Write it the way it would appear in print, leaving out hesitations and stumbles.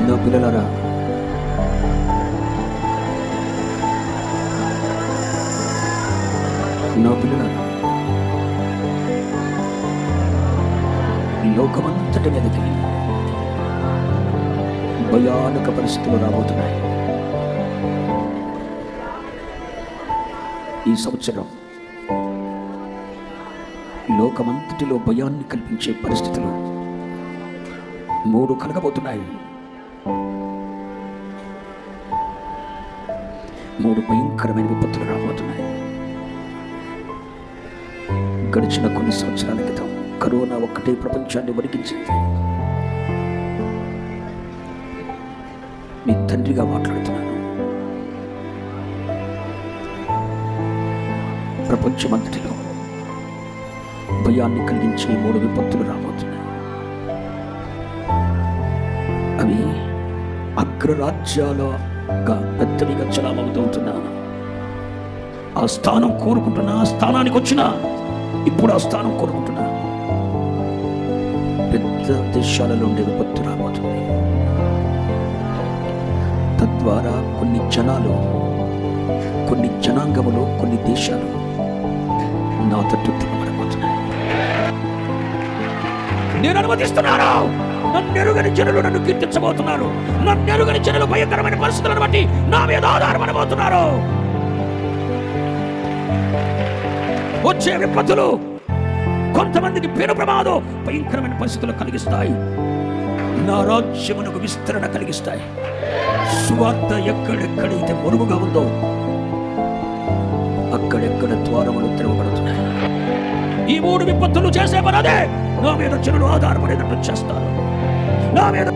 నా పిల్లలారా, నా పిల్లలారా, లోకమంతటి మీదకి భయానక పరిస్థితులు రాబోతున్నాయి. ఈ సంవత్సరం లోకమంతటిలో భయాన్ని కల్పించే పరిస్థితులు 3 కలగబోతున్నాయి. 3 భయంకరమైన విపత్తులు రాబోతున్నాయి. గడిచిన కొన్ని సంవత్సరాల క్రితం కరోనా ఒక్కటే ప్రపంచాన్ని వణికించింది. మీ తండ్రిగా మాట్లాడుతున్నాను. ప్రపంచమంతటిలో భయాన్ని కలిగించే 3 విపత్తులు రాబోతున్నాయి. అవి అగ్రరాజ్యాలుగా పెద్దవిగా చలామవుతున్నా, ఆ స్థానం కోరుకుంటున్నా, ఆ స్థానానికి వచ్చినా ఇప్పుడు ఆ స్థానం కోరుకుంటున్నా పెద్ద దేశాలలో ఉండే విపత్తు రాబోతుంది. తద్వారా కొన్ని జనాలు, కొన్ని జనాంగములు, కొన్ని దేశాలు నా తట్టు తిరగబడబోతున్నాయి. నేను అనుమతిస్తున్నాను. నన్నెరుగని జనులు నన్ను కీర్తించబోతున్నారు. నన్నెరుగని జనులు భయంకరమైన పరిస్థితులను బట్టి నా మీద ఆధారపడబోతున్నారు. వచ్చే విపత్తులు కొంతమందికి పేరు ప్రమాదం, భయంకరమైన పరిస్థితులు కలిగిస్తాయి. నా రాజ్యమునకు విస్తరణ కలిగిస్తాయి. సువార్త ఎక్కడెక్కడైతే మరుగుగా ఉందో అక్కడెక్కడ ద్వారములు తెరవబడుతున్నాయి. ఈ 3 విపత్తులు చేసే పనదే. నా మీద జనులు ఆధారపడేటట్టు చేస్తారు. నా మీద